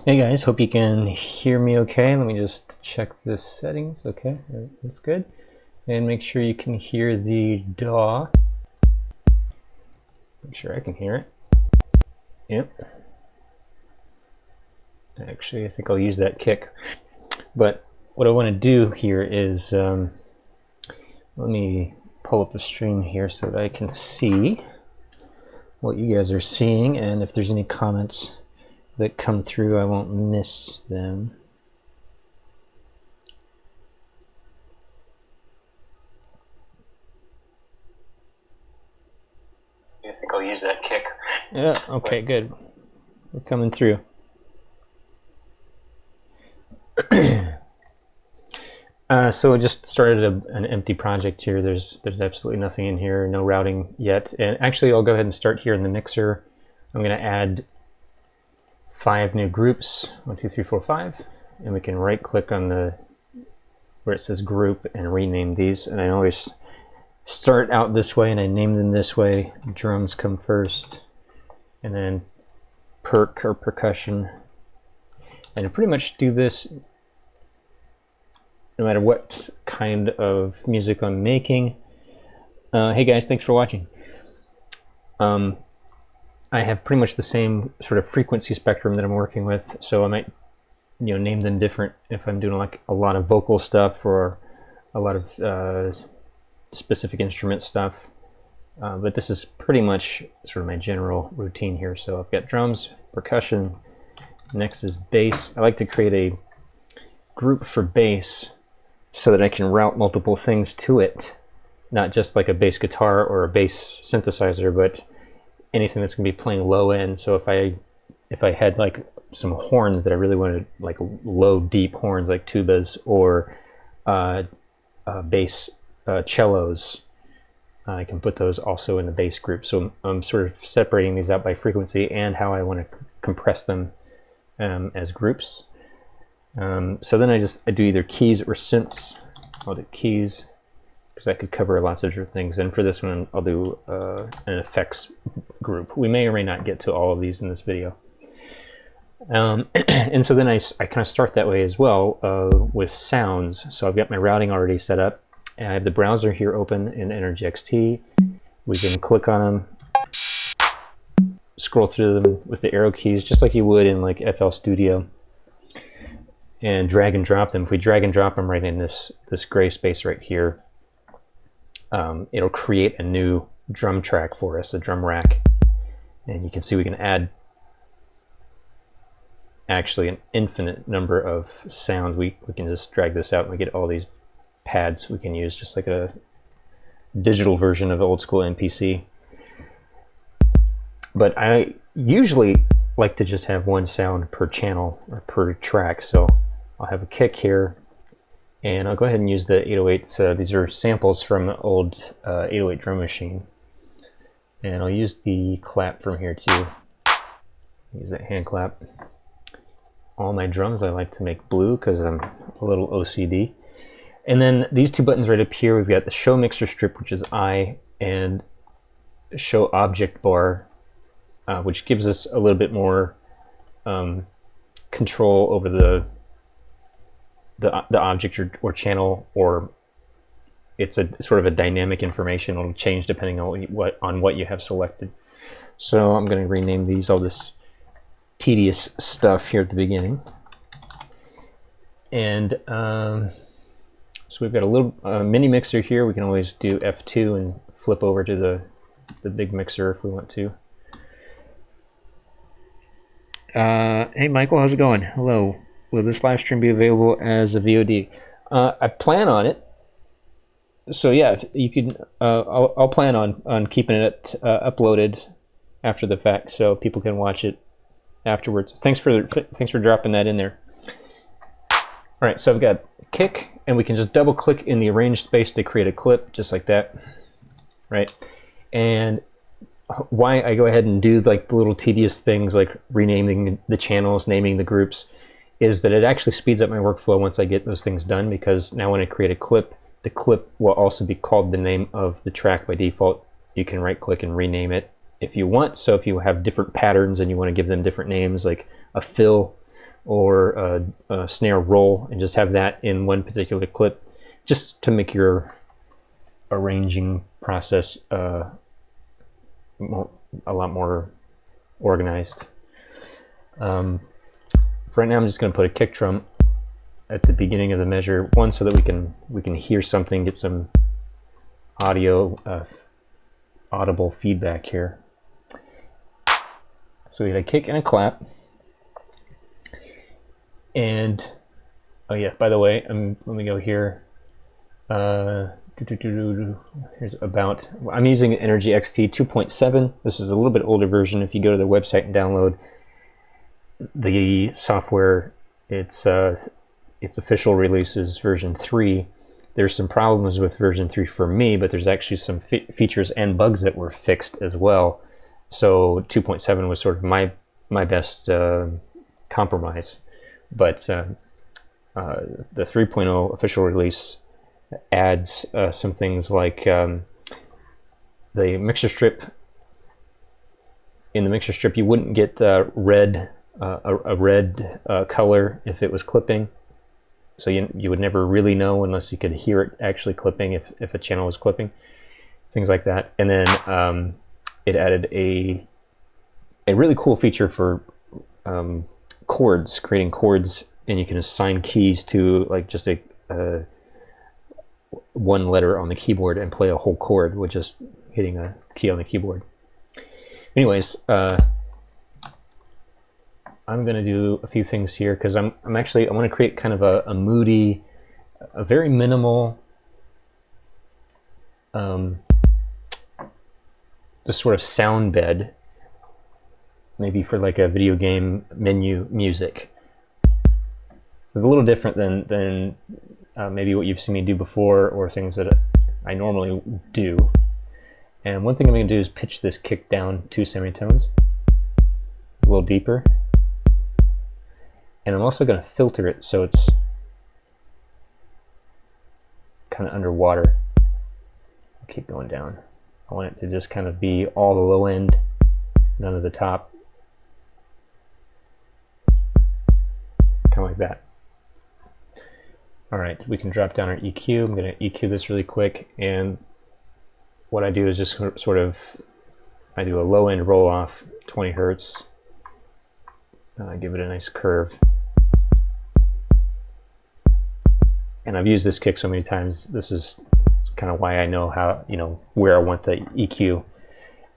Hey guys, hope you can hear me okay. Let me just check the settings. Okay, that's good. And make sure you can hear the DAW. Make sure I can hear it. Yep. Actually, I think I'll use that kick. But what I want to do here is, let me pull up the stream here so that I can see what you guys are seeing, and if there's any comments that come through, I won't miss them. I think I'll use that kick. Yeah, okay, good. We're coming through. So I just started an empty project here. There's absolutely nothing in here, no routing yet. And actually, I'll go ahead and start here in the mixer. I'm going to add 5 new groups, 1, 2, 3, 4, 5, and we can right-click on the where it says group and rename these. And I always start out this way, and I name them this way. Drums come first, and then perk or percussion. And I pretty much do this no matter what kind of music I'm making. Hey guys, thanks for watching. I have pretty much the same sort of frequency spectrum that I'm working with, so I might, name them different if I'm doing like a lot of vocal stuff or a lot of specific instrument stuff. But this is pretty much sort of my general routine here. So I've got drums, percussion, next is bass. I like to create a group for bass so that I can route multiple things to it, not just like a bass guitar or a bass synthesizer, but anything that's going to be playing low end. So if I had like some horns that I really wanted, like low deep horns like tubas or bass cellos, I can put those also in the bass group. So I'm sort of separating these out by frequency and how I want to compress them as groups. So then I do either keys or synths. I'll do keys because that could cover lots of different things. And for this one, I'll do an effects group. We may or may not get to all of these in this video. And so then I kind of start that way as well with sounds. So I've got my routing already set up. And I have the browser here open in Energy XT. We can click on them, scroll through them with the arrow keys, just like you would in like FL Studio, and drag and drop them. If we drag and drop them right in this gray space right here, it'll create a new drum track for us, a drum rack. And you can see we can add actually an infinite number of sounds. We can just drag this out and we get all these pads we can use, just like a digital version of old school MPC. But I usually like to just have one sound per channel or per track. So I'll have a kick here, and I'll go ahead and use the 808s. These are samples from an old 808 drum machine. And I'll use the clap from here too. Use that hand clap. All my drums I like to make blue because I'm a little OCD. And then these two buttons right up here, we've got the show mixer strip, which is I, and show object bar, which gives us a little bit more control over the object or channel, or it's a sort of a dynamic information. It'll change depending on what you have selected. So I'm going to rename these, all this tedious stuff here at the beginning. And so we've got a little mini mixer here. We can always do F2 and flip over to the big mixer if we want to. Hey Michael, how's it going? Hello. Will this live stream be available as a VOD? I plan on it. So yeah, you can. I'll plan on keeping it uploaded after the fact, so people can watch it afterwards. Thanks for dropping that in there. All right, so I've got kick, and we can just double click in the arrange space to create a clip, just like that, right? And why I go ahead and do like the little tedious things like renaming the channels, naming the groups, is that it actually speeds up my workflow once I get those things done, because now when I create a clip, the clip will also be called the name of the track by default. You can right click and rename it if you want. So if you have different patterns and you want to give them different names, like a fill or a snare roll, and just have that in one particular clip, just to make your arranging process a lot more organized. For right now, I'm just going to put a kick drum at the beginning of the measure, one, so that we can hear something, get some audio audible feedback here. So we had a kick and a clap. And oh yeah, by the way, let me go here. Here's about, I'm using Energy XT 2.7. This is a little bit older version. If you go to the website and download the software, its official release is version 3. There's some problems with version 3 for me, but there's actually some features and bugs that were fixed as well. So 2.7 was sort of my best compromise. But the 3.0 official release adds some things like the mixer strip. In the mixer strip, you wouldn't get a red color if it was clipping. So you would never really know unless you could hear it actually clipping if a channel was clipping. Things like that. And then it added a really cool feature for chords, creating chords, and you can assign keys to like just a one letter on the keyboard and play a whole chord with just hitting a key on the keyboard. Anyways, I'm going to do a few things here because I want to create kind of a moody, a very minimal, just sort of sound bed, maybe for like a video game menu music. So it's a little different than maybe what you've seen me do before, or things that I normally do. And one thing I'm going to do is pitch this kick down 2 semitones, a little deeper. And I'm also going to filter it so it's kind of underwater. I'll keep going down. I want it to just kind of be all the low end, none of the top. Kind of like that. All right, we can drop down our EQ. I'm going to EQ this really quick, and what I do is just sort of, I do a low end roll off, 20 hertz. Give it a nice curve. And I've used this kick so many times. This is kind of why I know how, where I want the EQ.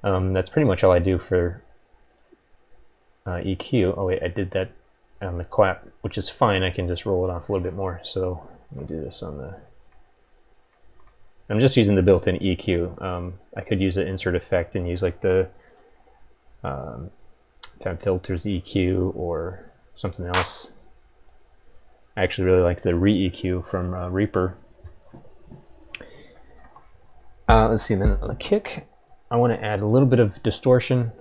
That's pretty much all I do for EQ. Oh wait, I did that on the clap, which is fine. I can just roll it off a little bit more. So let me do this on the, I'm just using the built-in EQ. I could use an insert effect and use like the Fab Filters EQ or something else. I actually really like the re-EQ from Reaper. Let's see, then on the kick, I want to add a little bit of distortion.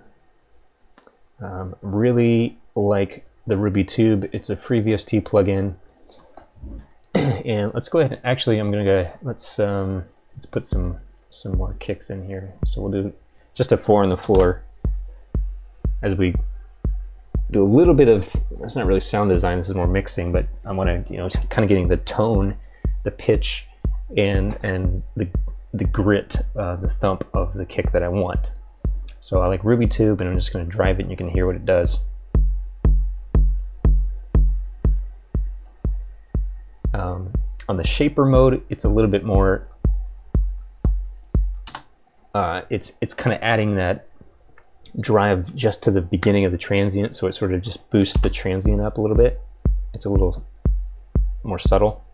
Really like the Ruby Tube. It's a free VST plugin. And let's go ahead and actually, I'm gonna go, let's put some more kicks in here. So we'll do just a 4 on the floor as we do a little bit of, it's not really sound design, this is more mixing, but I want to, kind of getting the tone, the pitch, and the grit, the thump of the kick that I want. So I like Ruby Tube, and I'm just going to drive it, and you can hear what it does. On the shaper mode, it's a little bit more, it's kind of adding that drive just to the beginning of the transient, so it sort of just boosts the transient up a little bit. It's a little more subtle.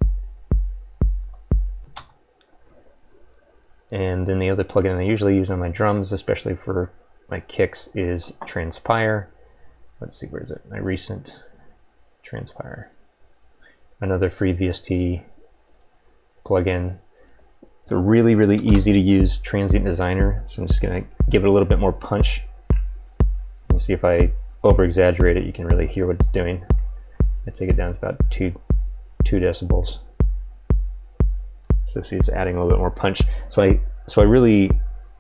And then the other plugin I usually use on my drums, especially for my kicks, is Transpire. Let's see, where is it? My recent Transpire. Another free VST plugin. It's a really, really easy to use transient designer, so I'm just going to give it a little bit more punch. And see if I over exaggerate it, you can really hear what it's doing. I take it down to about 2 decibels. So see, it's adding a little bit more punch. So I really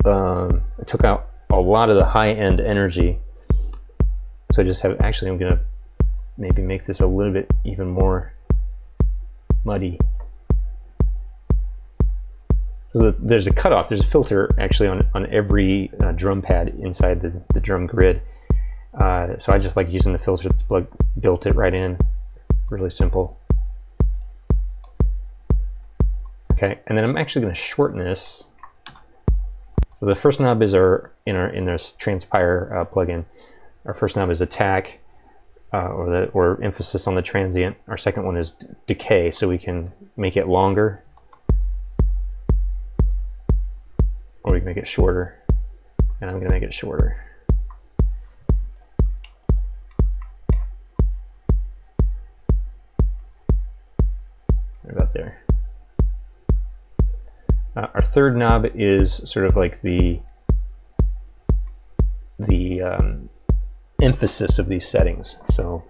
I took out a lot of the high end energy. So I just have, actually I'm gonna maybe make this a little bit even more muddy. So there's a cutoff, there's a filter actually on every drum pad inside the drum grid. So I just like using the filter that's built it right in. Really simple. Okay, and then I'm actually going to shorten this. So the first knob is in this Transpire plugin. Our first knob is attack, or emphasis on the transient. Our second one is decay, so we can make it longer, or we can make it shorter. And I'm going to make it shorter. Right about there. Our third knob is sort of like the emphasis of these settings. So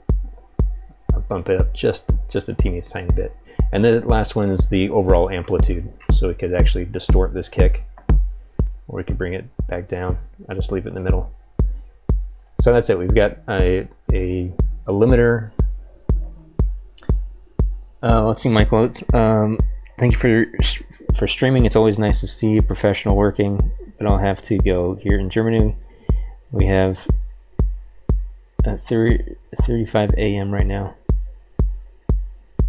I'll bump it up just a teeniest tiny bit. And the last one is the overall amplitude. So we could actually distort this kick, or we could bring it back down. I just leave it in the middle. So that's it. We've got a limiter. Let's see, Michael. Thank you for streaming. It's always nice to see a professional working, but I'll have to go. Here in Germany, we have 35 a.m. right now.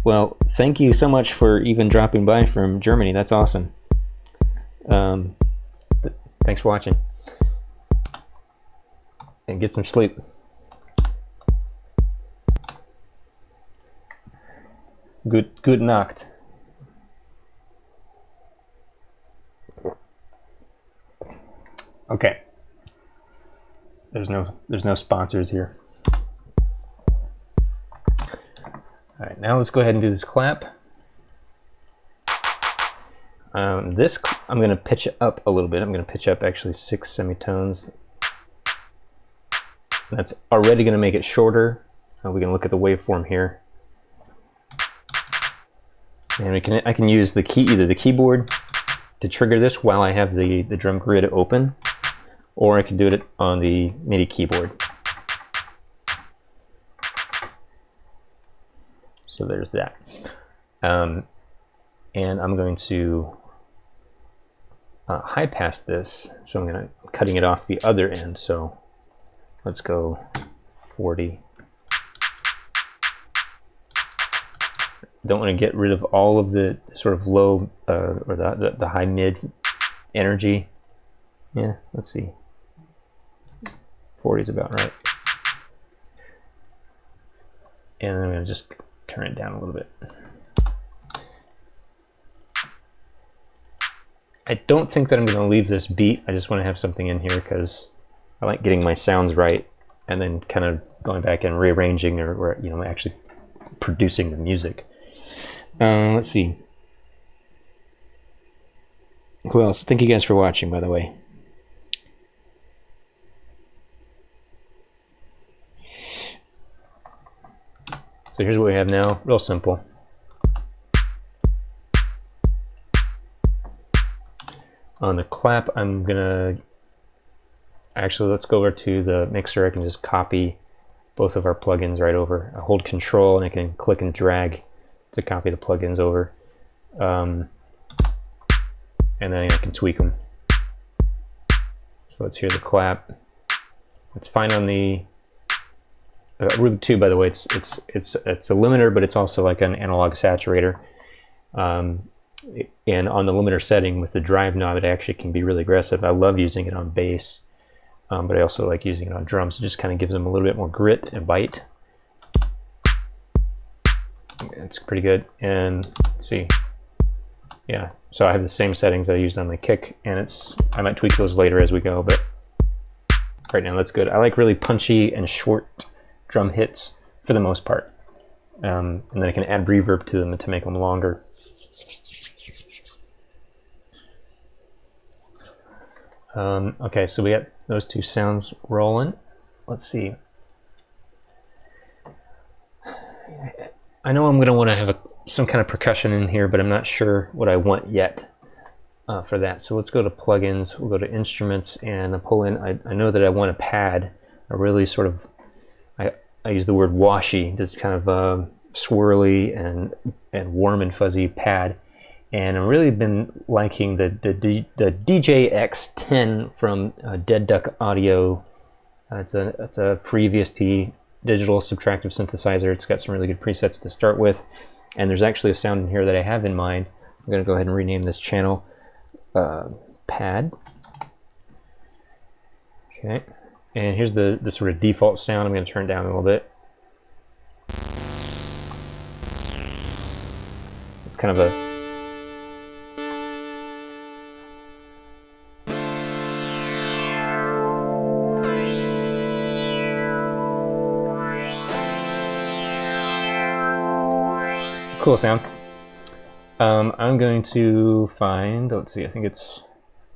Well, thank you so much for even dropping by from Germany. That's awesome. Thanks for watching. And get some sleep. Good Nacht. Okay. There's no sponsors here. All right, now let's go ahead and do this clap. This I'm going to pitch up a little bit. I'm going to pitch up actually 6 semitones. That's already going to make it shorter. We can look at the waveform here, and I can use either the keyboard to trigger this while I have the drum grid open, or I can do it on the MIDI keyboard. So there's that. And I'm going to high pass this. So I'm cutting it off the other end. So let's go 40. Don't want to get rid of all of the sort of low or the high mid energy. Yeah, let's see. 40 is about right. And I'm going to just turn it down a little bit. I don't think that I'm going to leave this beat. I just want to have something in here because I like getting my sounds right and then kind of going back and rearranging or actually producing the music. Let's see. Who else? Thank you guys for watching, by the way. So here's what we have now, real simple. On the clap, I'm gonna, actually let's go over to the mixer. I can just copy both of our plugins right over. I hold Control and I can click and drag to copy the plugins over. And then I can tweak them. So let's hear the clap. It's fine on the Reverb 2, by the way. It's a limiter, but it's also like an analog saturator. And on the limiter setting with the drive knob, it actually can be really aggressive. I love using it on bass, but I also like using it on drums. It just kind of gives them a little bit more grit and bite. It's pretty good. And let's see. Yeah, so I have the same settings that I used on the kick, and I might tweak those later as we go, but right now that's good. I like really punchy and short drum hits for the most part. And then I can add reverb to them to make them longer. Okay, so we got those two sounds rolling. Let's see. I know I'm going to want to have some kind of percussion in here, but I'm not sure what I want yet for that. So let's go to plugins, we'll go to instruments, and pull in, I know that I want a pad, a really sort of, I use the word washy, this kind of swirly and warm and fuzzy pad. And I've really been liking the DJX10 from Dead Duck Audio. It's a free VST digital subtractive synthesizer. It's got some really good presets to start with. And there's actually a sound in here that I have in mind. I'm going to go ahead and rename this channel Pad. Okay. And here's the sort of default sound. I'm going to turn it down a little bit. It's kind of a cool sound. I'm going to find, let's see, I think it's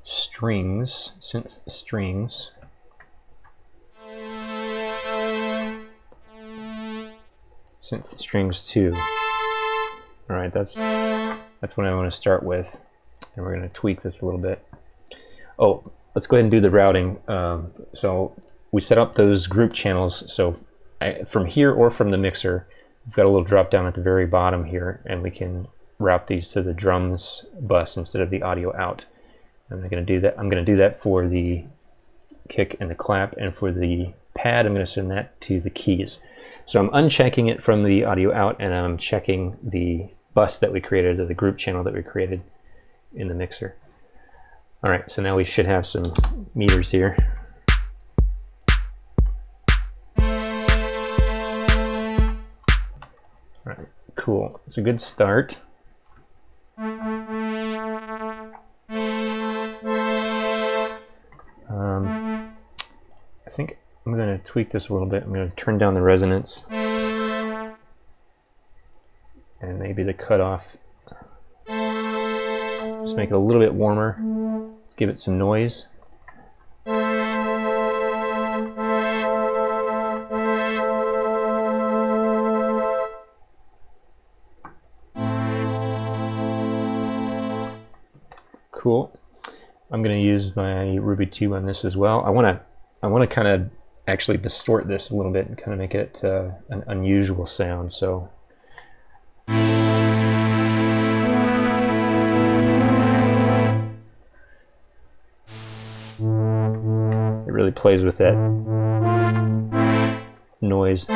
strings, synth strings. Synth strings 2. All right, that's what I want to start with, and we're going to tweak this a little bit. Oh, let's go ahead and do the routing. So we set up those group channels. So from here or from the mixer, we've got a little drop down at the very bottom here, and we can route these to the drums bus instead of the audio out. I'm going to do that. I'm going to do that for the kick and the clap, and for the pad, I'm going to send that to the keys. So I'm unchecking it from the audio out, and I'm checking the bus that we created, or the group channel that we created in the mixer. All right, so now we should have some meters here. All right, cool. It's a good start. I think I'm going to tweak this a little bit. I'm going to turn down the resonance and maybe the cutoff. Just make it a little bit warmer. Let's give it some noise. Cool. I'm going to use my Ruby tube on this as well. I want to kind of actually distort this a little bit and kind of make it an unusual sound. So it really plays with that noise.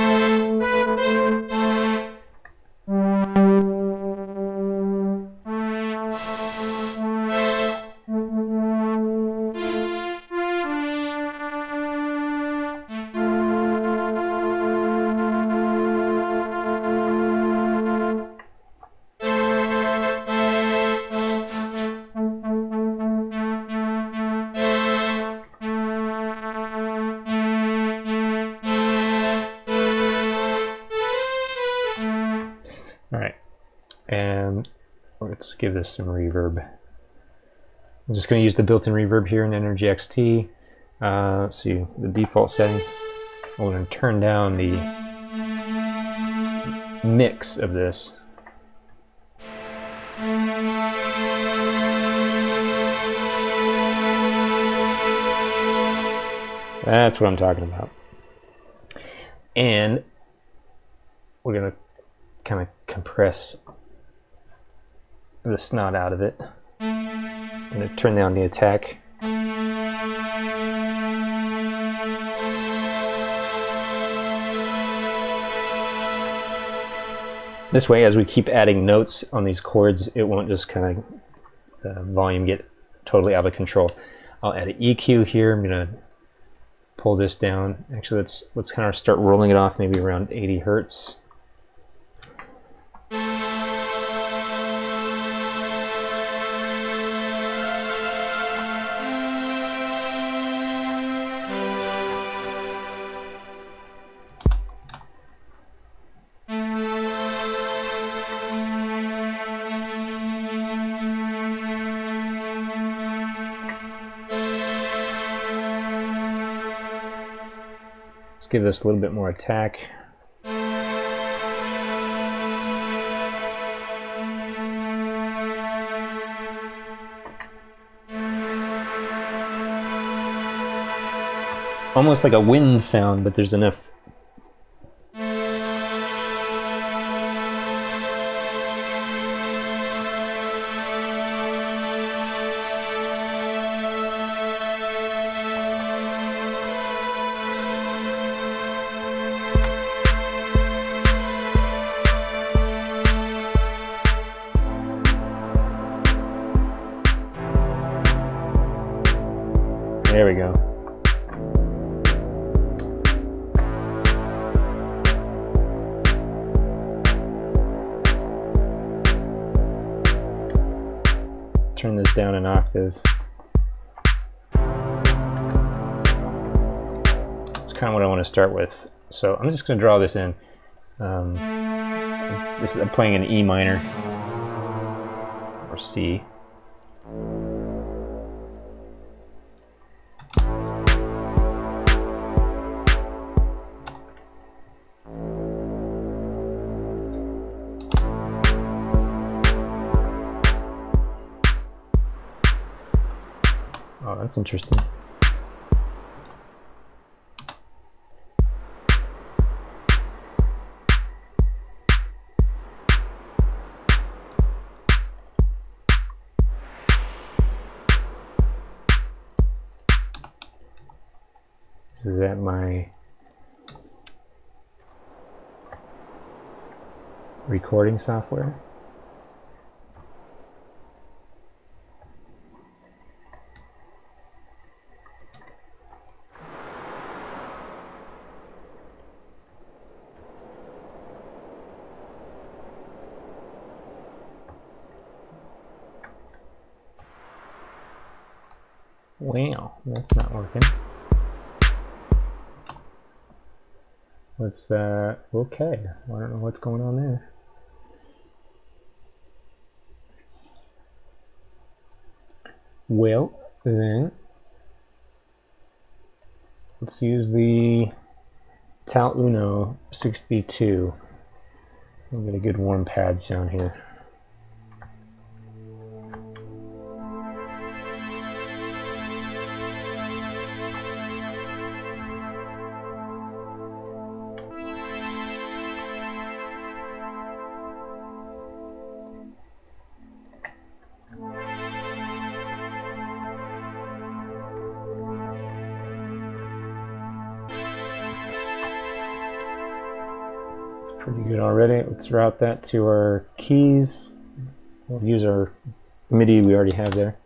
And let's give this some reverb. I'm just going to use the built-in reverb here in Energy XT. Let's see, the default setting. I'm going to turn down the mix of this. That's what I'm talking about. And we're going to kind of compress the snot out of it. I'm going to turn down the attack. This way, as we keep adding notes on these chords, it won't just kind of the volume get totally out of control. I'll add an EQ here. I'm going to pull this down. Actually, let's kind of start rolling it off maybe around 80 hertz. Give this a little bit more attack. Almost like a wind sound, but there's enough There we go. Turn this down an octave. It's kind of what I want to start with. So I'm just going to draw this in. I'm playing an E minor or C. Oh, that's interesting. Is that my recording software? Wow, that's not working. Let's, okay, I don't know what's going on there. Well, then, let's use the Tal Uno 62. We'll get a good warm pad sound here. Pretty good already. Let's route that to our keys. We'll use our MIDI we already have there.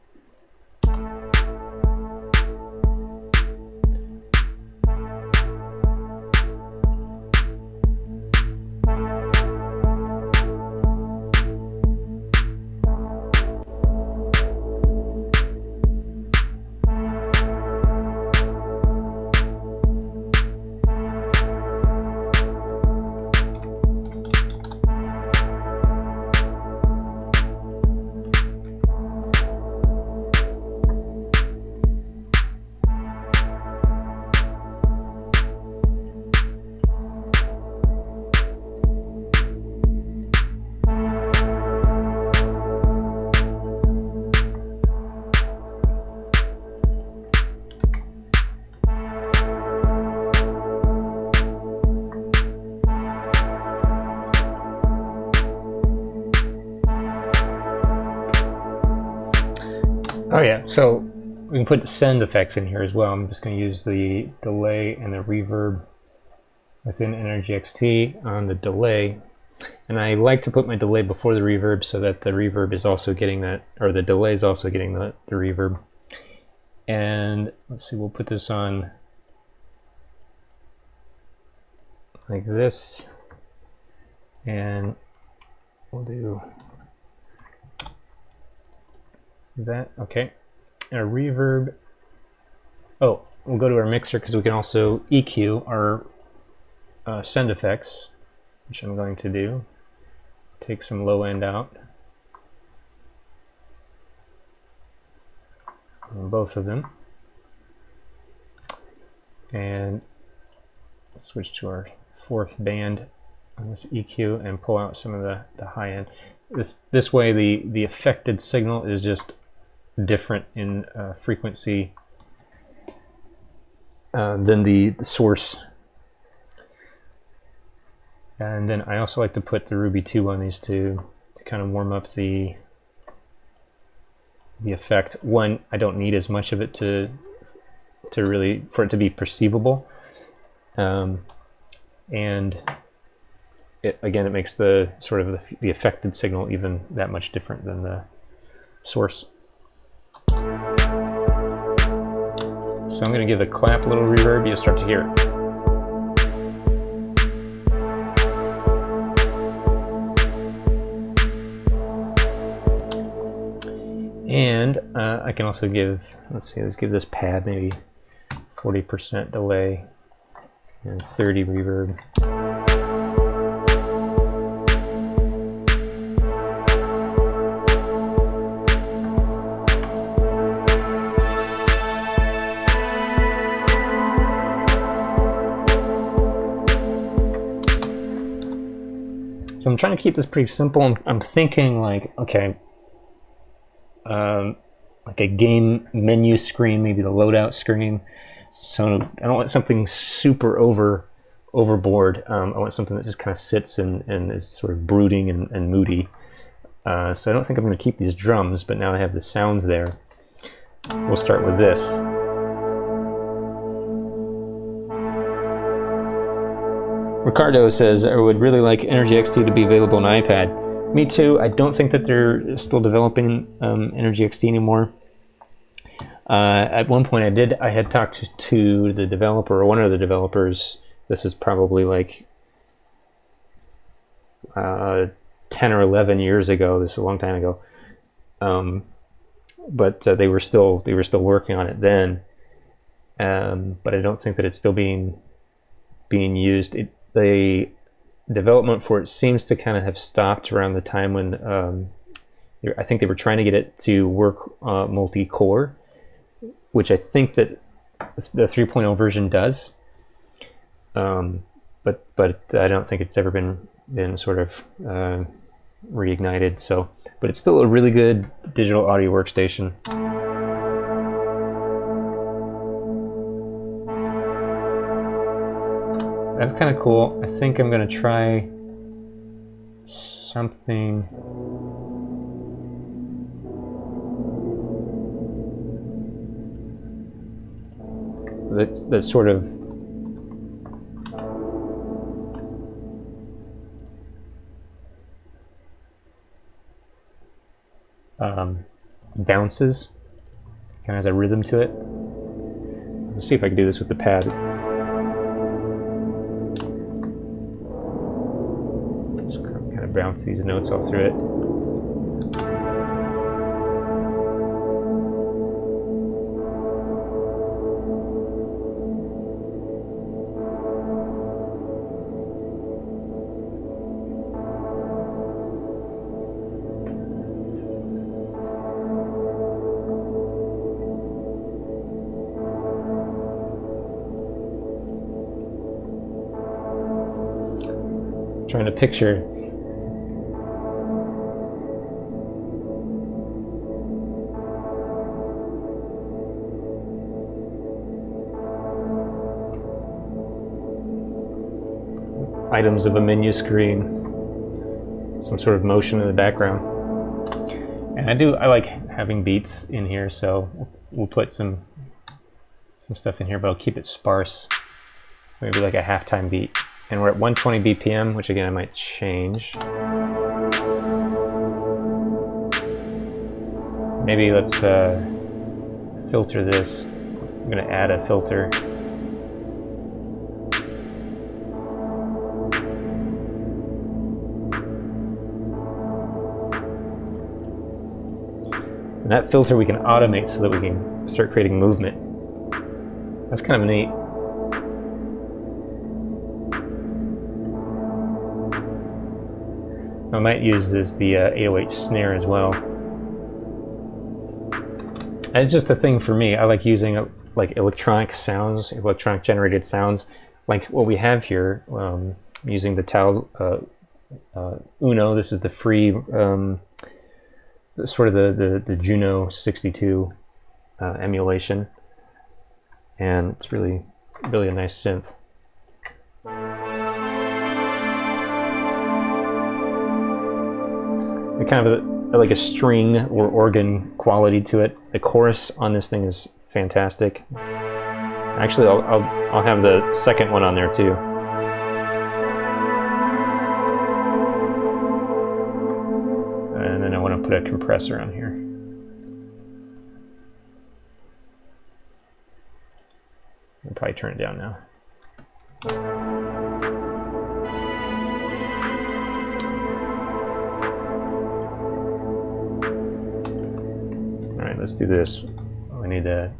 Oh yeah, so we can put the send effects in here as well. I'm just going to use the delay and the reverb within Energy XT on the delay. And I like to put my delay before the reverb so that the reverb is also getting that, or the delay is also getting the reverb. And let's see, we'll put this on like this. And we'll do that, okay. And a reverb. Oh, we'll go to our mixer because we can also EQ our send effects, which I'm going to do. Take some low end out on both of them. And switch to our fourth band on this EQ and pull out some of the high end. This way the affected signal is just different in frequency than the source. And then I also like to put the Ruby 2 on these two to kind of warm up the effect. One, I don't need as much of it to really, for it to be perceivable. And again, it makes the sort of the affected signal even that much different than the source. So I'm going to give the clap a little reverb, you'll start to hear it. And I can also give, let's give this pad maybe 40% delay and 30 reverb. So I'm trying to keep this pretty simple. I'm thinking like, okay, like a game menu screen, maybe the loadout screen. So I don't want something super overboard. I want something that just kind of sits and is sort of brooding and moody. So I don't think I'm going to keep these drums, but now I have the sounds there. We'll start with this. Ricardo says, I would really like Energy XT to be available on iPad. Me too. I don't think that they're still developing Energy XT anymore. At one point I had talked to the developer, or one of the developers. This is probably like 10 or 11 years ago. This is a long time ago. But they were still working on it then. But I don't think that it's still being used. The development for it seems to kind of have stopped around the time when I think they were trying to get it to work multi-core, which I think that the 3.0 version does. But I don't think it's ever been sort of reignited. So, but it's still a really good digital audio workstation. That's kind of cool. I think I'm going to try something that's sort of bounces, kind of has a rhythm to it. Let's see if I can do this with the pad. Bounce these notes all through it. Trying to picture items of a menu screen, some sort of motion in the background. And I like having beats in here, so we'll put some stuff in here, but I'll keep it sparse. Maybe like a halftime beat. And we're at 120 BPM, which again I might change. Maybe let's filter this. I'm gonna add a filter. And that filter we can automate so that we can start creating movement. That's kind of neat. I might use the 808 snare as well. And it's just a thing for me. I like using like electronic sounds, electronic generated sounds, like what we have here. Using the Tal Uno. This is the free. Sort of the Juno 62 emulation, and it's really a nice synth. It kind of like a string or organ quality to it. The chorus on this thing is fantastic. Actually, I'll have the second one on there too. And then I want to put a compressor on here. probably turn it down now. All right, let's do this. We need to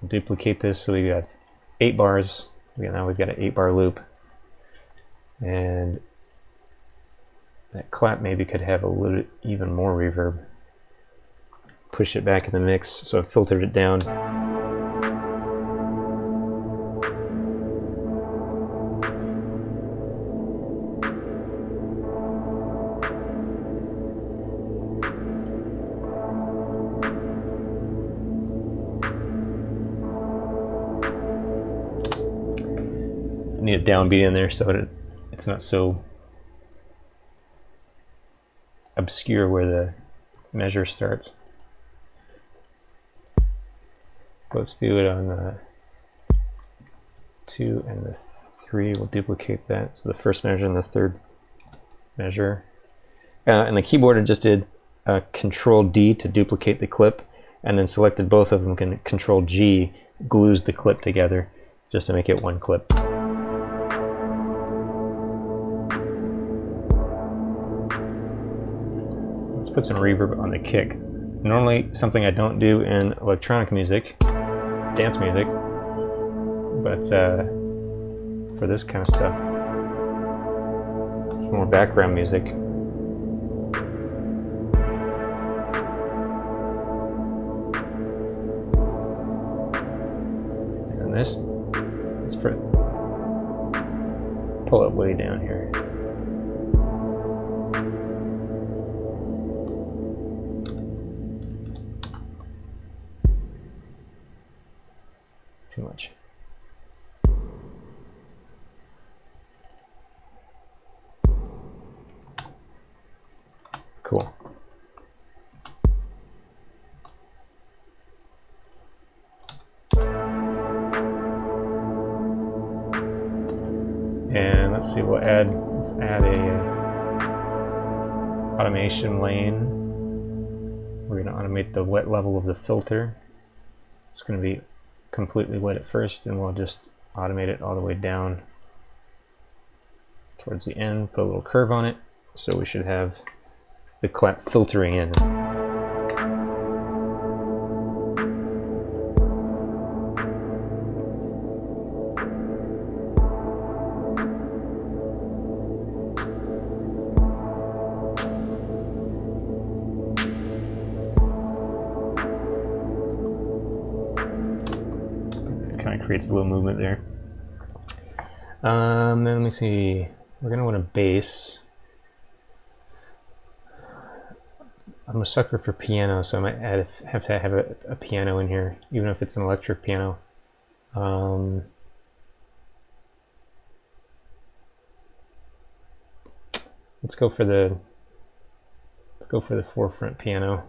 duplicate this, so we got 8 bars. Now we've got an 8-bar loop, and that clap maybe could have a little even more reverb. Push it back in the mix, so I filtered it down. I need a downbeat in there so that it's not so obscure where the measure starts. So let's do it on the 2 and the 3. We'll duplicate that. So the first measure and the third measure. And the keyboard, I just did Control D to duplicate the clip, and then selected both of them. Control G glues the clip together just to make it one clip. Let's put some reverb on the kick. Normally something I don't do in electronic music, dance music, but for this kind of stuff, more background music. And this, let's pull it way down here. Too much. Cool. And let's see, let's add a automation lane. We're going to automate the wet level of the filter. It's going to be completely wet at first, and we'll just automate it all the way down towards the end, put a little curve on it, so we should have the clap filtering in. Kind of creates a little movement there. Then let me see, we're going to want a bass. I'm a sucker for piano, so I might have to have a piano in here, even if it's an electric piano. Let's go for the forefront piano.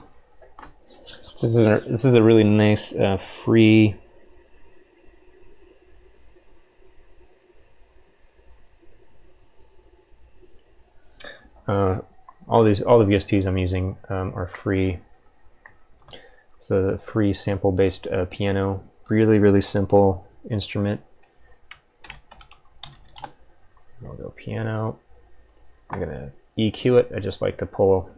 This is a really nice free. All the VSTs I'm using are free. So the free sample-based piano, really simple instrument. I'll go piano. I'm gonna EQ it. I just like to pull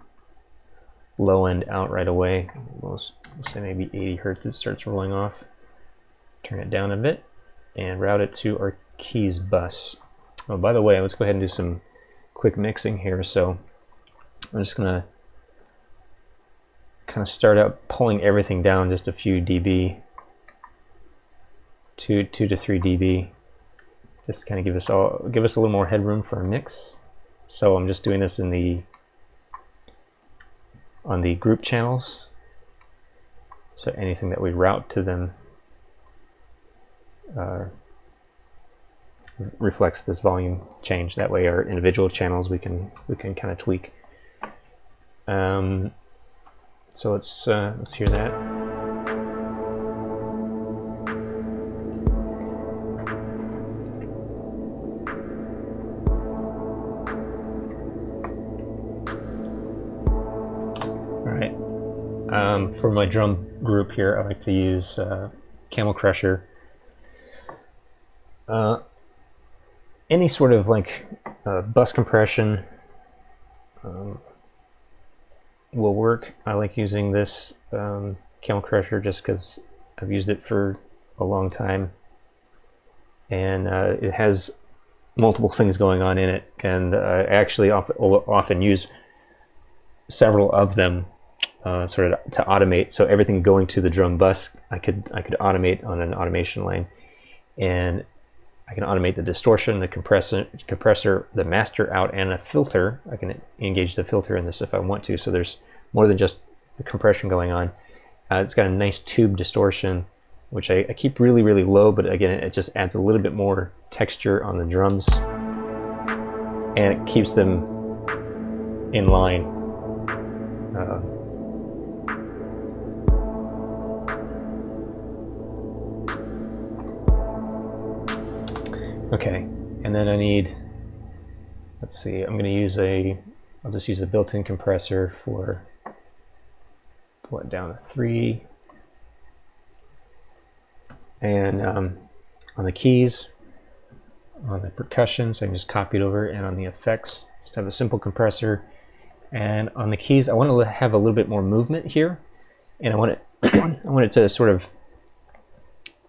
low end out right away. We'll say maybe 80 hertz. It starts rolling off. Turn it down a bit and route it to our keys bus. Oh, by the way, let's go ahead and do some quick mixing here. So I'm just gonna kind of start out pulling everything down just a few dB, 2 to 3 dB, just to kind of give us a little more headroom for our mix. So I'm just doing this on the group channels. So anything that we route to them reflects this volume change. That way our individual channels we can kind of tweak. So let's hear that. All right. For my drum group here, I like to use Camel Crusher. any sort of like bus compression will work. I like using this Camel Crusher just because I've used it for a long time, and it has multiple things going on in it, and I actually often use several of them sort of to automate. So everything going to the drum bus, I could automate on an automation line, and I can automate the distortion, the compressor, the master out, and a filter. I can engage the filter in this if I want to. So there's more than just the compression going on. It's got a nice tube distortion, which I keep really, really low, but again, it just adds a little bit more texture on the drums, and it keeps them in line. Okay, and then I need, let's see, I'm going to use I'll just use a built-in compressor for, pull it down to 3. And on the keys, on the percussion, so I can just copy it over, and on the effects, just have a simple compressor. And on the keys, I want to have a little bit more movement here, and I want it, I want it to sort of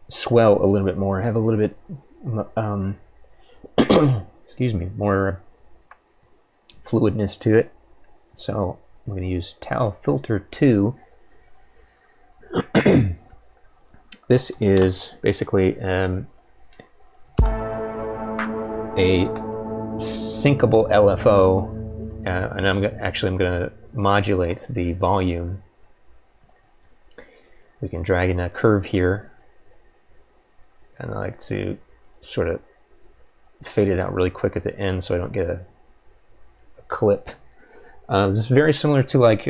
swell a little bit more, have a little bit, excuse me, more fluidness to it. So I'm going to use Tau Filter 2. This is basically a syncable LFO, and I'm going to modulate the volume. We can drag in a curve here, and I like to sort of fade it out really quick at the end so I don't get a clip. This is very similar to like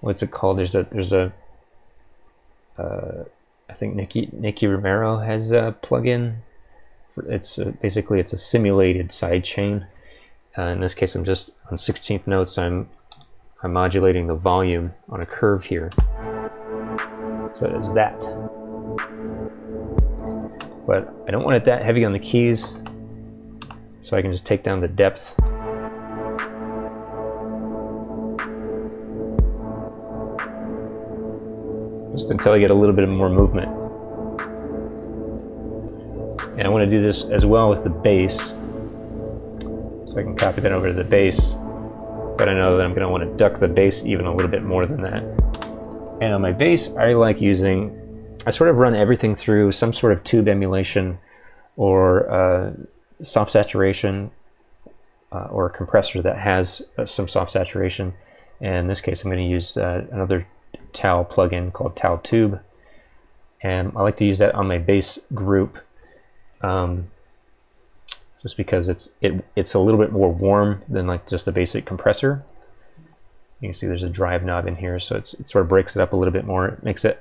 what's it called? There's a I think Nicky Romero has a plugin. It's basically it's a simulated sidechain. In this case, I'm just on 16th notes. I'm modulating the volume on a curve here. So it is that. But I don't want it that heavy on the keys, so I can just take down the depth. Just until I get a little bit more movement. And I want to do this as well with the bass, so I can copy that over to the bass, but I know that I'm going to want to duck the bass even a little bit more than that. And on my bass, I like using, I sort of run everything through some sort of tube emulation or soft saturation or a compressor that has some soft saturation. And in this case, I'm going to use another Tau plugin called Tau Tube, and I like to use that on my bass group, just because it's a little bit more warm than like just a basic compressor. You can see there's a drive knob in here, so it sort of breaks it up a little bit more. It makes the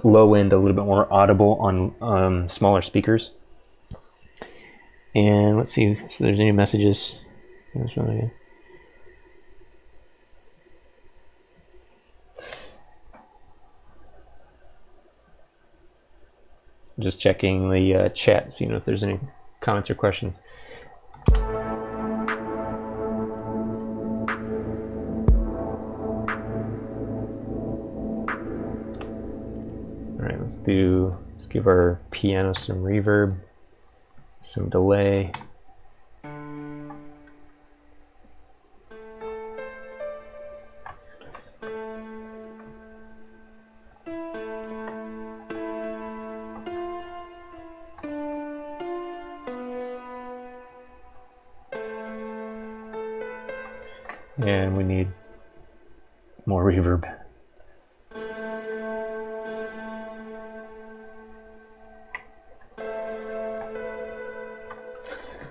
low end a little bit more audible on smaller speakers. And let's see if there's any messages. That's really good. Just checking the chat, seeing if there's any comments or questions. All right, let's give our piano some reverb, some delay. And we need more reverb.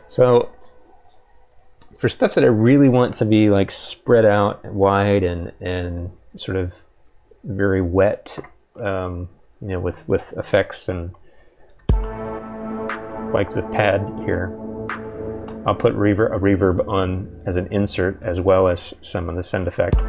So for stuff that I really want to be like spread out wide and sort of very wet, you know, with effects and like the pad here, I'll put a reverb on as an insert as well as some of the send effect.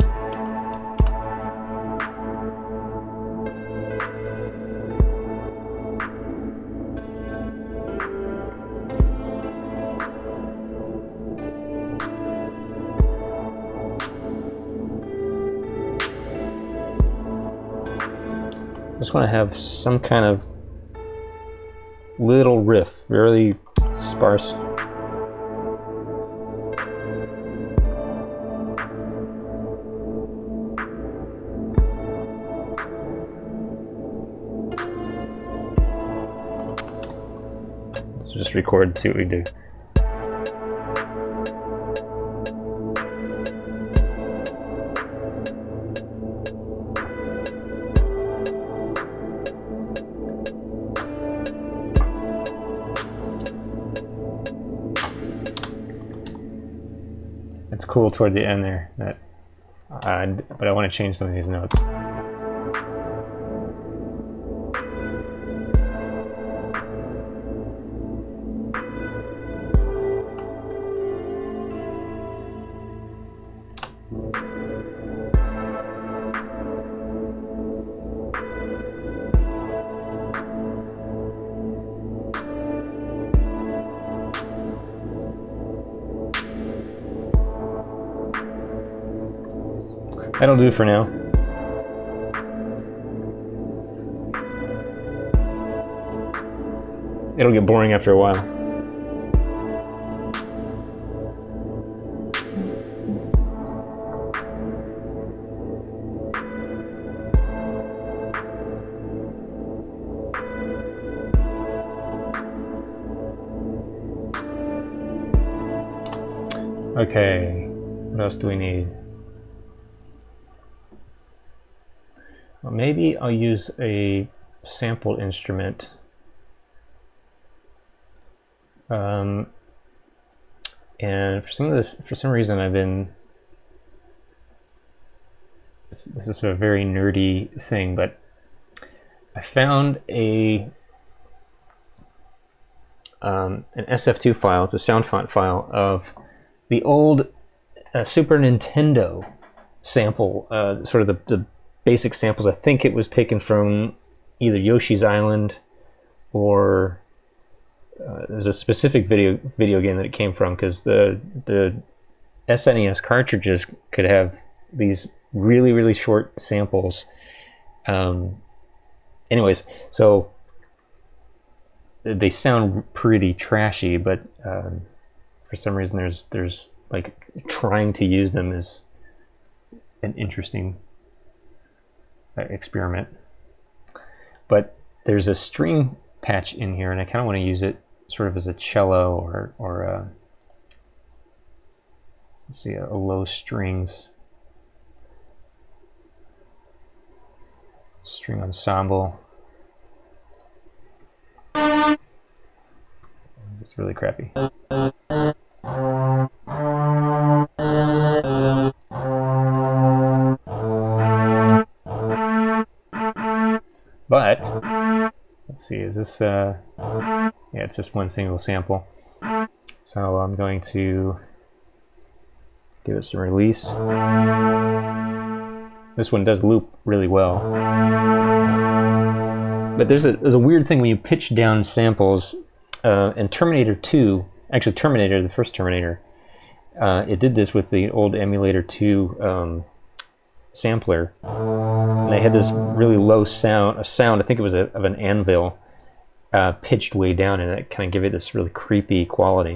just want to have some kind of little riff, really sparse. Let's just record and see what we do. It's cool toward the end there, but I want to change some of these notes. That'll do for now. It'll get boring after a while. Okay, what else do we need? Well, maybe I'll use a sample instrument. And for some reason I've been, this is sort of a very nerdy thing, but I found an SF2 file, it's a sound font file of the old Super Nintendo sample, sort of the basic samples. I think it was taken from either Yoshi's Island or there's a specific video game that it came from, because the SNES cartridges could have these really short samples. Anyways, so they sound pretty trashy, but for some reason there's like trying to use them is an interesting experiment. But there's a string patch in here, and I kind of want to use it sort of as a cello or let's see, a low strings string ensemble. It's really crappy. But let's see, is this yeah, it's just one single sample. So I'm going to give it some release. This one does loop really well. But there's a weird thing when you pitch down samples, and Terminator 2, actually Terminator, the first Terminator, it did this with the old Emulator 2 sampler. And they had this really low sound, I think it was of an anvil, pitched way down, and it kind of gave it this really creepy quality.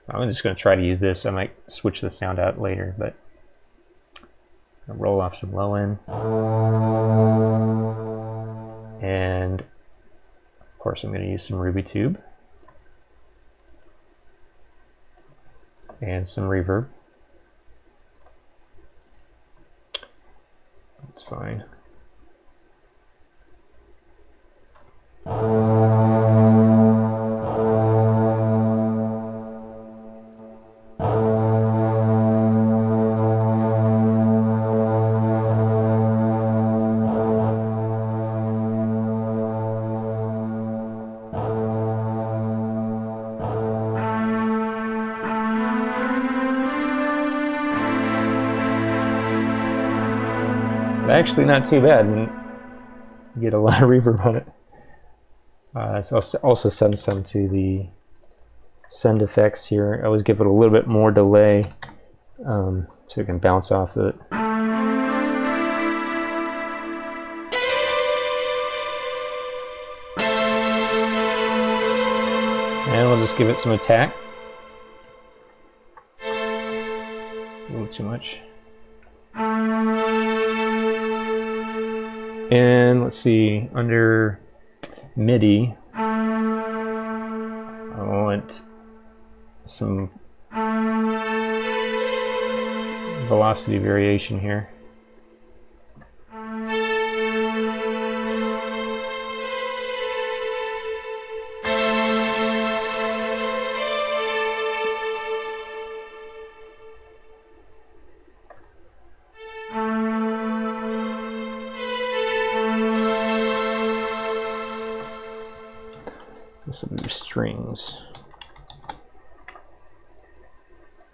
So I'm just going to try to use this. I might switch the sound out later, but I'll roll off some low end. And of course I'm going to use some Ruby Tube and some reverb. That's fine. Actually not too bad, and you get a lot of reverb on it. So I'll also send some to the send effects here. I always give it a little bit more delay, so it can bounce off of it. And we'll just give it some attack. A little too much. And let's see, under MIDI, I want some velocity variation here. Some new strings.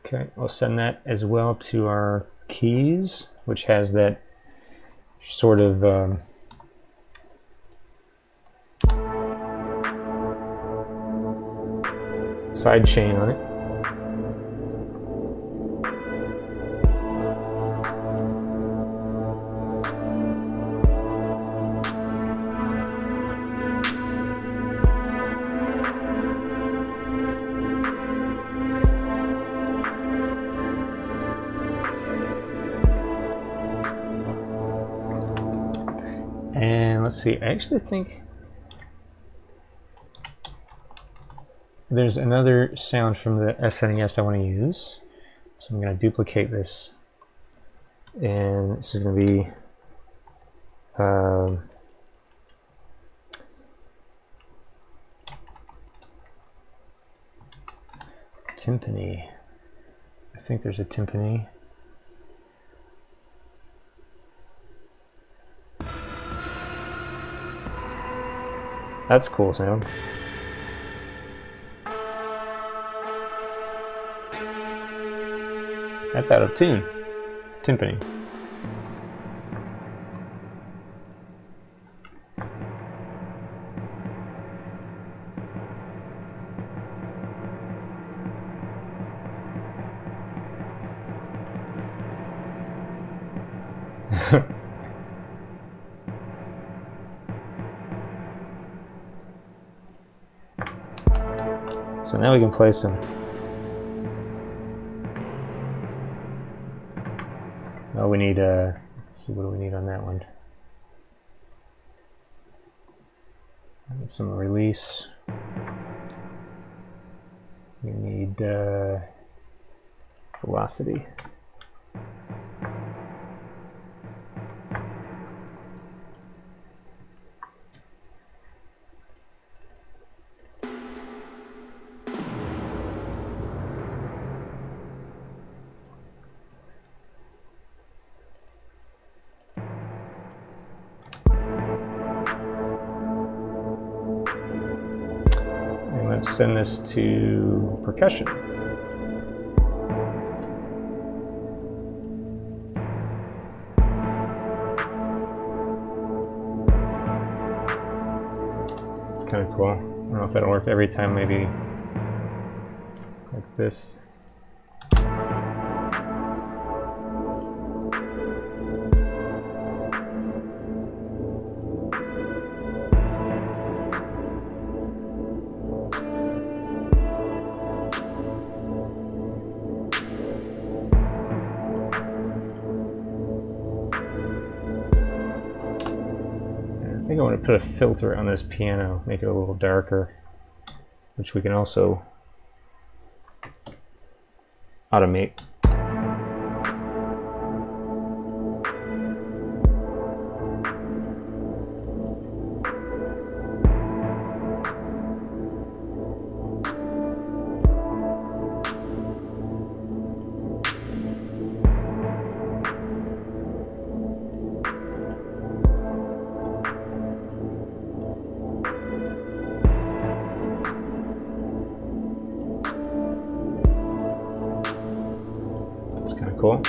Okay, I'll send that as well to our keys, which has that sort of side chain on it. And let's see, I actually think there's another sound from the SNES I want to use. So I'm going to duplicate this. And this is going to be timpani. I think there's a timpani. That's a cool sound. That's out of tune. Timpani. So now we can play some. Oh, we need let's see, what do we need on that one? Some release. We need velocity. Let's send this to Percussion. It's kind of cool. I don't know if that'll work every time, maybe like this. I think I want to put a filter on this piano, make it a little darker, which we can also automate. Cool.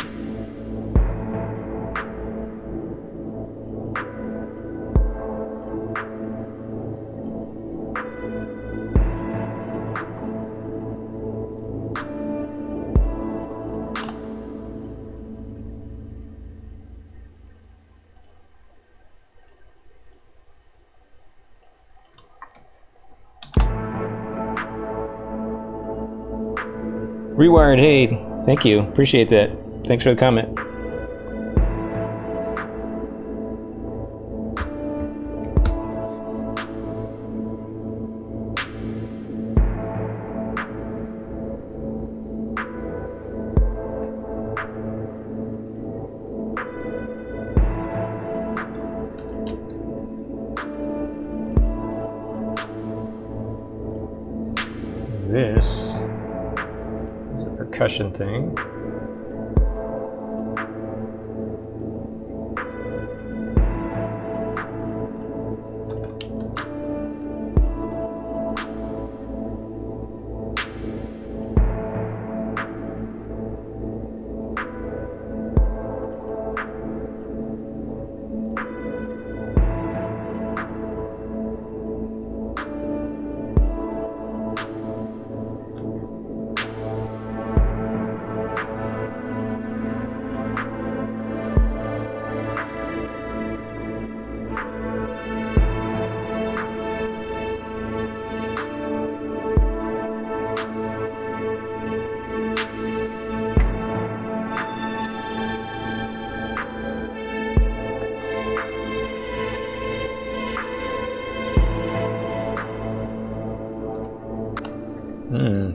Rewired, hey, thank you. Appreciate that. Thanks for the comment. This is a percussion thing.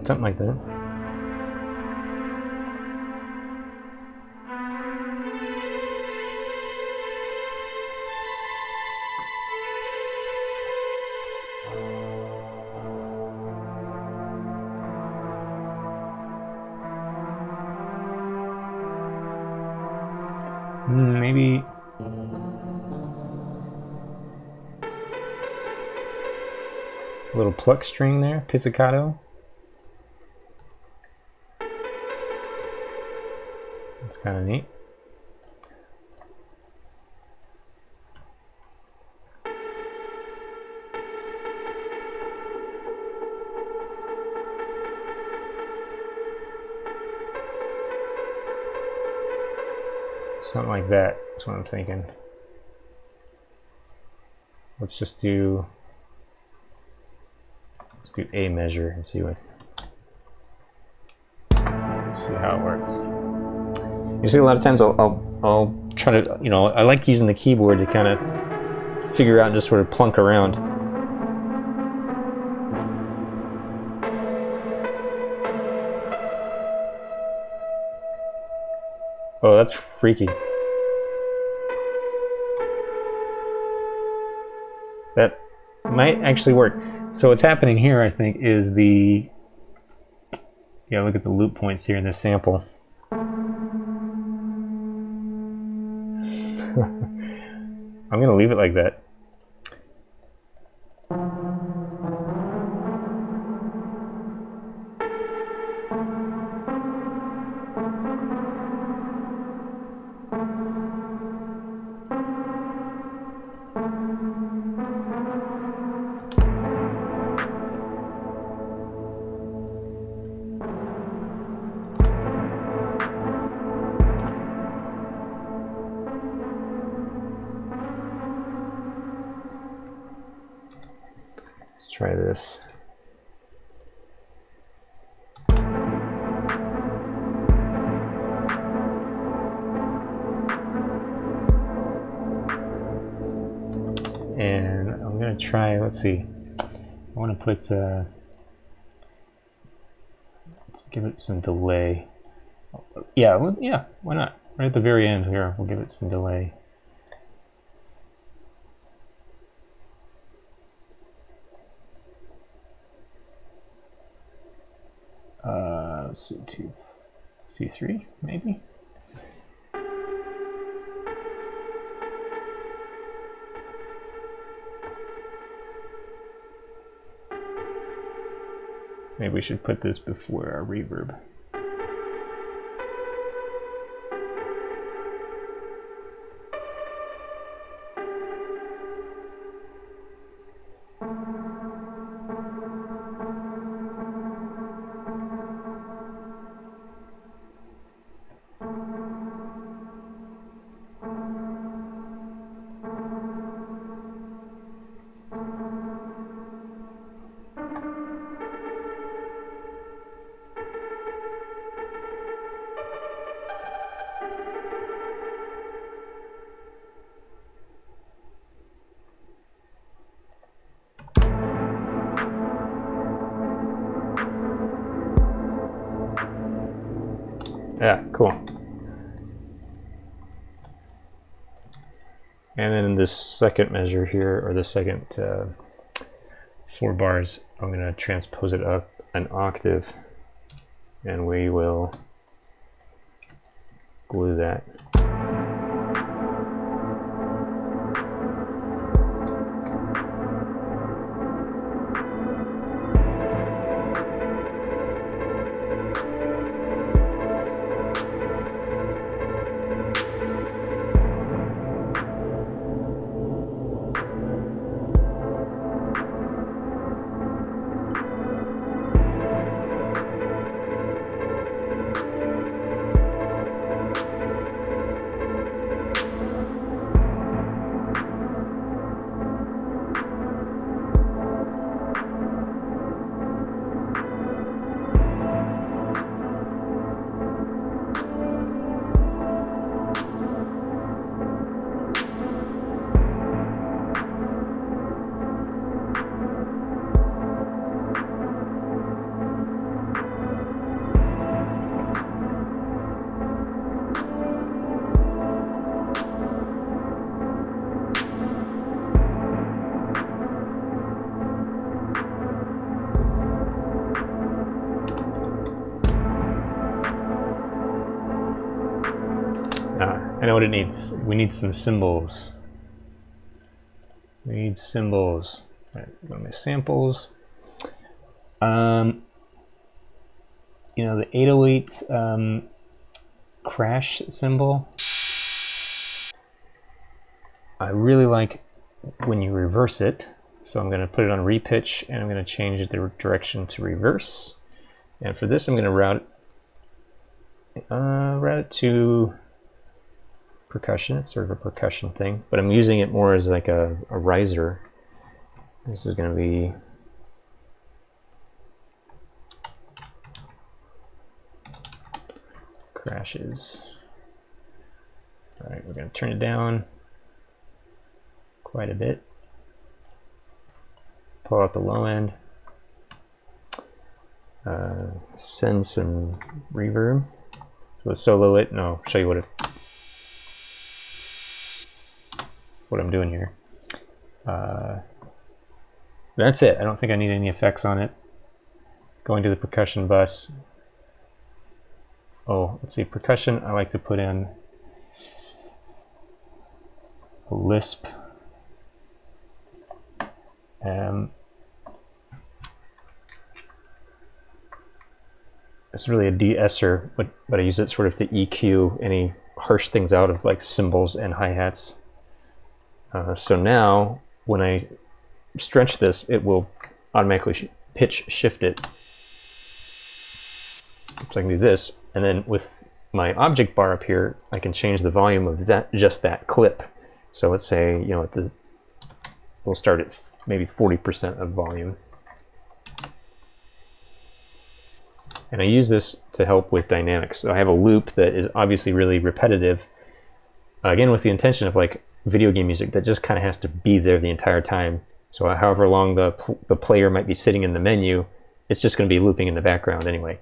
Something like that. Maybe a little pluck string there, pizzicato. That's kind of neat. Something like that. That's what I'm thinking. Let's do A measure and see how it works. You see, a lot of times I'll try to, you know, I like using the keyboard to kind of figure out and just sort of plunk around. Oh, that's freaky. That might actually work. So what's happening here, I think, is look at the loop points here in this sample. I'm gonna leave it like that. Try this. And I'm gonna try, let's see. I want to put give it some delay. Yeah, why not? Right at the very end here, we'll give it some delay. Let's see, 2C3 maybe. Maybe we should put this before our reverb. Yeah, cool. And then in this second measure here, or the second 4 bars, I'm going to transpose it up an octave, and we will glue that. I know what it needs. We need some cymbals. We need cymbals. All right, go to my samples. You know, the 808 crash cymbal. I really like when you reverse it. So I'm going to put it on repitch, and I'm going to change the direction to reverse. And for this, I'm going to route it to percussion. It's sort of a percussion thing, but I'm using it more as like a riser. This is going to be crashes. All right, we're going to turn it down quite a bit. Pull out the low end. Send some reverb. So let's solo it, and I'll show you what I'm doing here. That's it. I don't think I need any effects on it. Going to the percussion bus. Oh, let's see, percussion, I like to put in a lisp. It's really a de-esser, but I use it sort of to EQ any harsh things out of like cymbals and hi-hats. So now when I stretch this, it will automatically pitch shift it. So I can do this, and then with my object bar up here, I can change the volume of just that clip. So let's say, you know, we'll start at maybe 40% of volume. And I use this to help with dynamics. So I have a loop that is obviously really repetitive, again with the intention of like video game music that just kind of has to be there the entire time. So however long the player might be sitting in the menu, it's just going to be looping in the background anyway.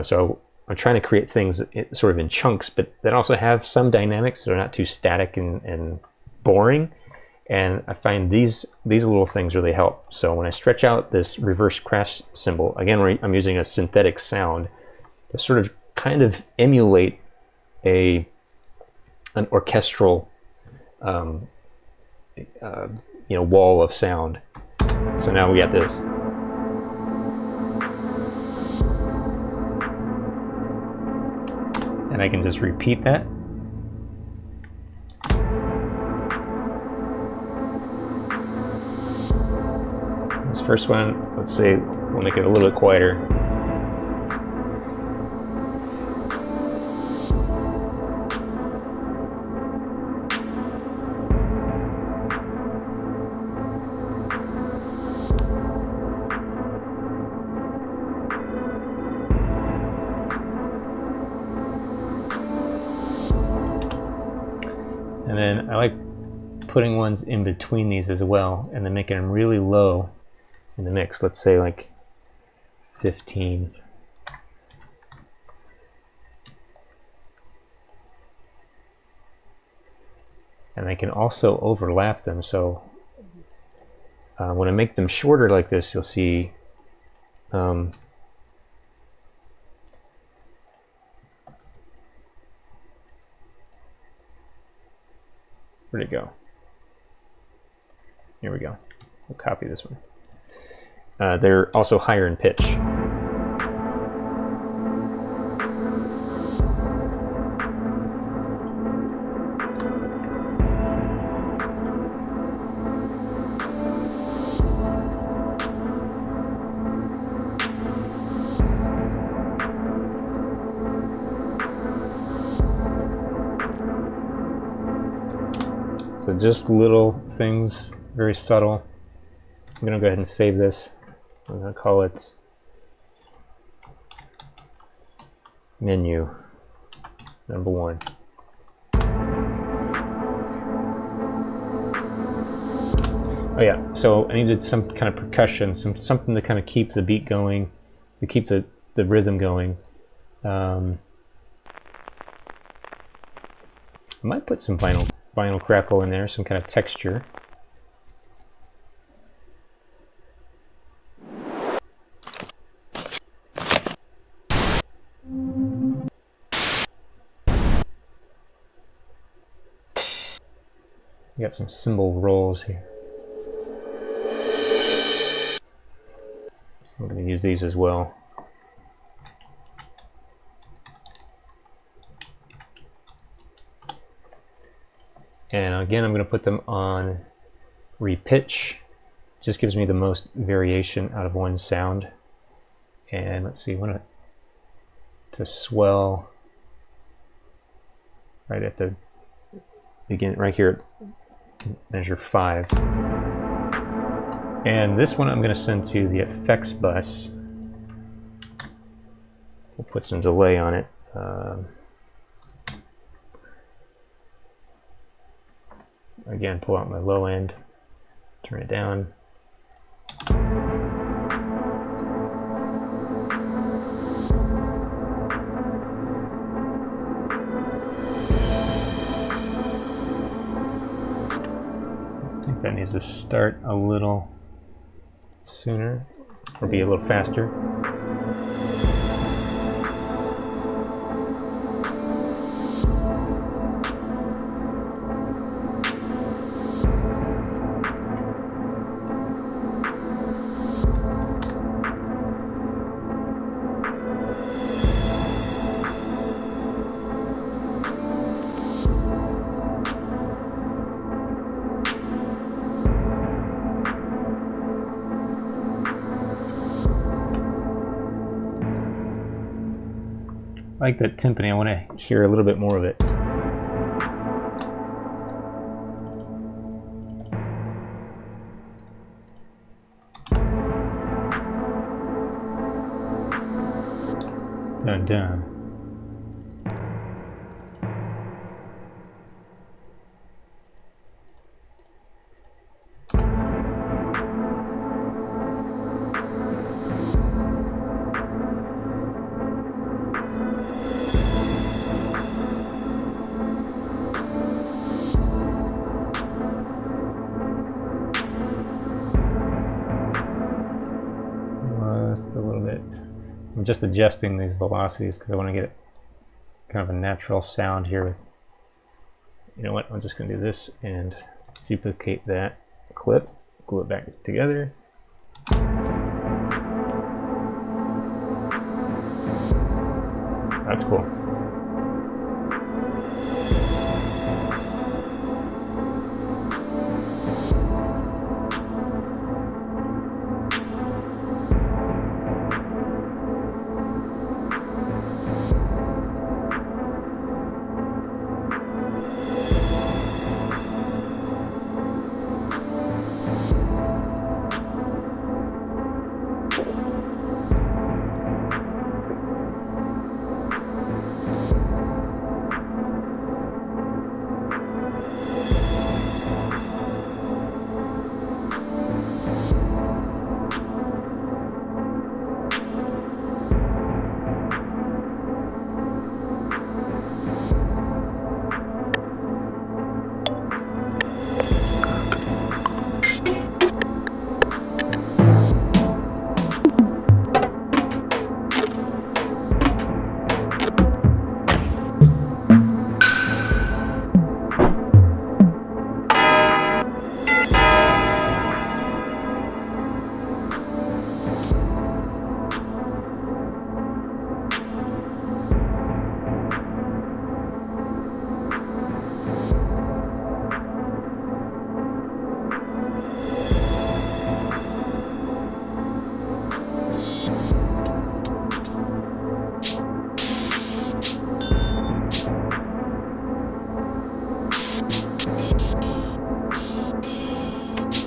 So I'm trying to create things sort of in chunks, but that also have some dynamics that are not too static and boring. And I find these little things really help. So when I stretch out this reverse crash cymbal, again, I'm using a synthetic sound to sort of kind of emulate an orchestral wall of sound. So now we got this. And I can just repeat that. This first one, let's say we'll make it a little bit quieter. And then I like putting ones in between these as well, and then making them really low in the mix. Let's say like 15. and I can also overlap them. So when I make them shorter like this, you'll see where'd it go? Here we go. We'll copy this one. They're also higher in pitch. So just little things, very subtle. I'm going to go ahead and save this. I'm going to call it menu number 1. Oh yeah, so I needed some kind of percussion, something to kind of keep the beat going, to keep the rhythm going. I might put some vinyl crackle in there, some kind of texture. We got some cymbal rolls here. So I'm going to use these as well. And again, I'm going to put them on repitch. Just gives me the most variation out of one sound. And let's see, I want to swell right at the beginning, right here, measure 5. And this one I'm going to send to the effects bus. We'll put some delay on it. Again, pull out my low end, turn it down. I think that needs to start a little sooner, or be a little faster. I like that timpani. I want to hear a little bit more of it. Dun dun. Just a little bit. I'm just adjusting these velocities because I want to get kind of a natural sound here. You know what? I'm just going to do this and duplicate that clip, glue it back together. That's cool.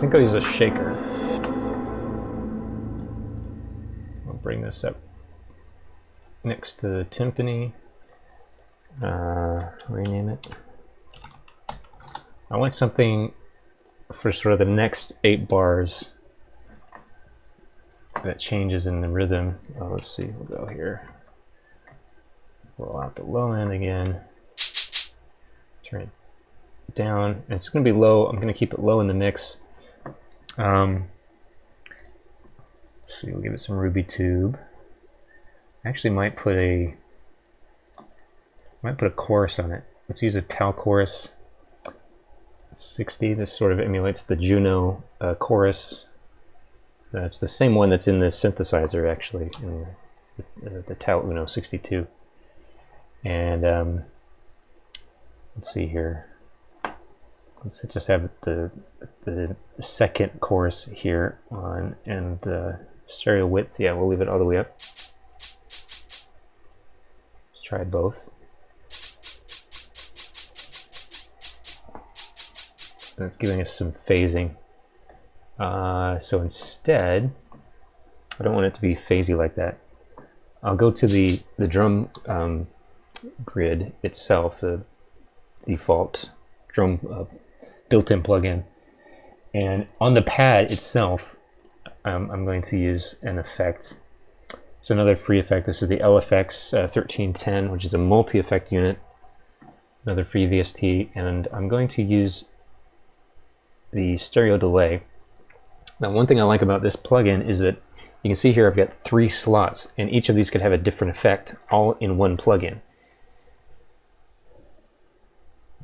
think I'll use a shaker. I'll bring this up next to the timpani. Rename it. I want something for sort of the next 8 bars that changes in the rhythm. Oh, let's see, we'll go here. Roll out the low end again. Turn it down. It's going to be low. I'm going to keep it low in the mix. Let's see, we'll give it some ruby tube. I actually might put a chorus on it. Let's use a Tal chorus 60. This sort of emulates the Juno chorus. That's the same one that's in the synthesizer, actually, in the Tal Uno 62. And let's see here. Let's just have the second chorus here on, and the stereo width, yeah, we'll leave it all the way up. Let's try both. And it's giving us some phasing. So instead, I don't want it to be phasey like that. I'll go to the drum grid itself, the default drum built-in plugin, and on the pad itself, I'm going to use an effect. It's another free effect. This is the LFX 1310, which is a multi-effect unit, another free VST, and I'm going to use the stereo delay. Now, one thing I like about this plugin is that you can see here I've got 3 slots, and each of these could have a different effect all in one plugin.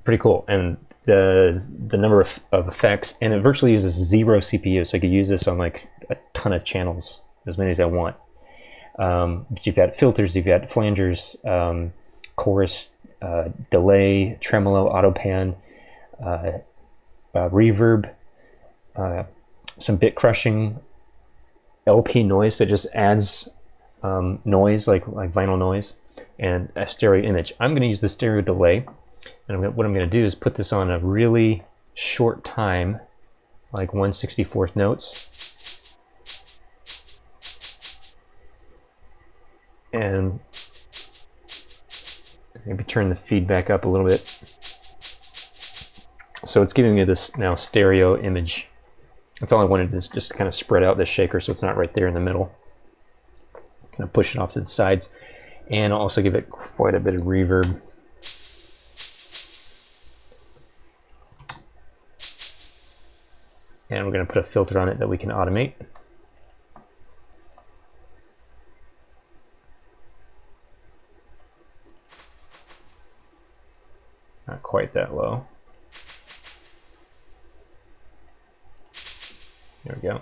Pretty cool. And the number of effects, and it virtually uses 0 CPU, so I could use this on like a ton of channels, as many as I want. But you've got filters, you've got flangers, chorus, delay, tremolo, auto pan, reverb, some bit crushing, LP noise that just adds noise, like vinyl noise, and a stereo image. I'm going to use the stereo delay, and what I'm going to do is put this on a really short time, like 1/64 notes, and maybe turn the feedback up a little bit. So it's giving me this now stereo image. That's all I wanted, is just kind of spread out this shaker so it's not right there in the middle. Kind of push it off to the sides, and I'll also give it quite a bit of reverb. And we're going to put a filter on it that we can automate. Not quite that low. There we go.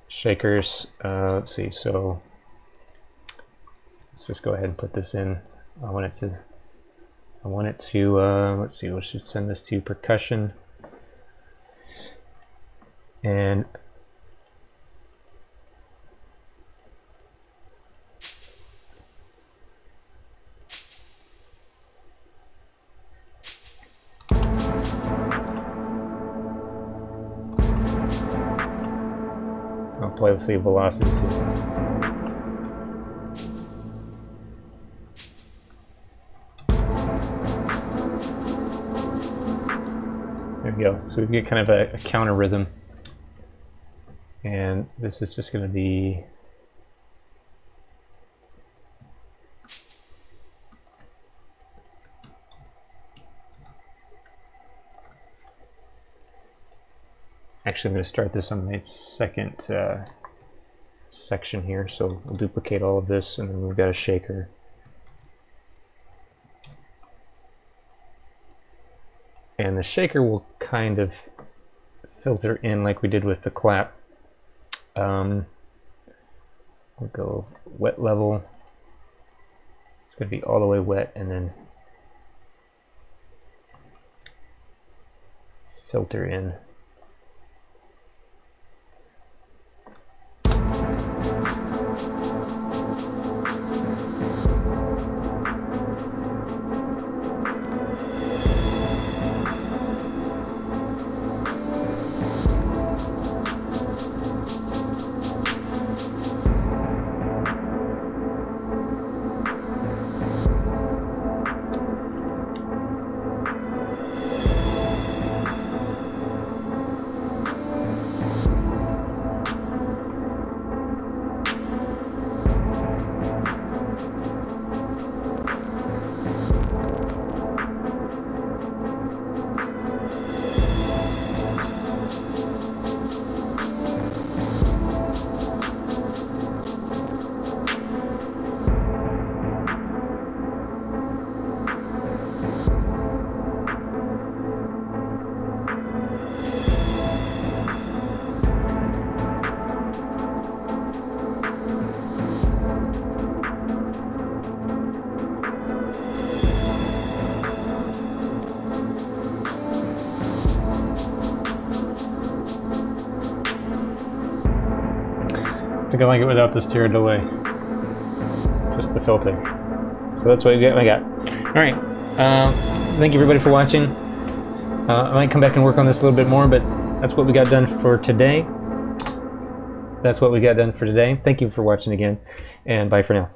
Shakers, let's see, so let's just go ahead and put this in. I want it to, let's see, we should send this to Percussion. And I'll play with the velocity too. There we go. So we get kind of a counter rhythm. And this is just going to be actually, I'm going to start this on my second section here, so we'll duplicate all of this, and then we've got a shaker. And the shaker will kind of filter in like we did with the clap. We'll go wet level. It's going to be all the way wet, and then filter in. I think I like it without the stereo delay. Just the filter. So that's what I got. Alright. Thank you everybody for watching. I might come back and work on this a little bit more, but that's what we got done for today. Thank you for watching again, and bye for now.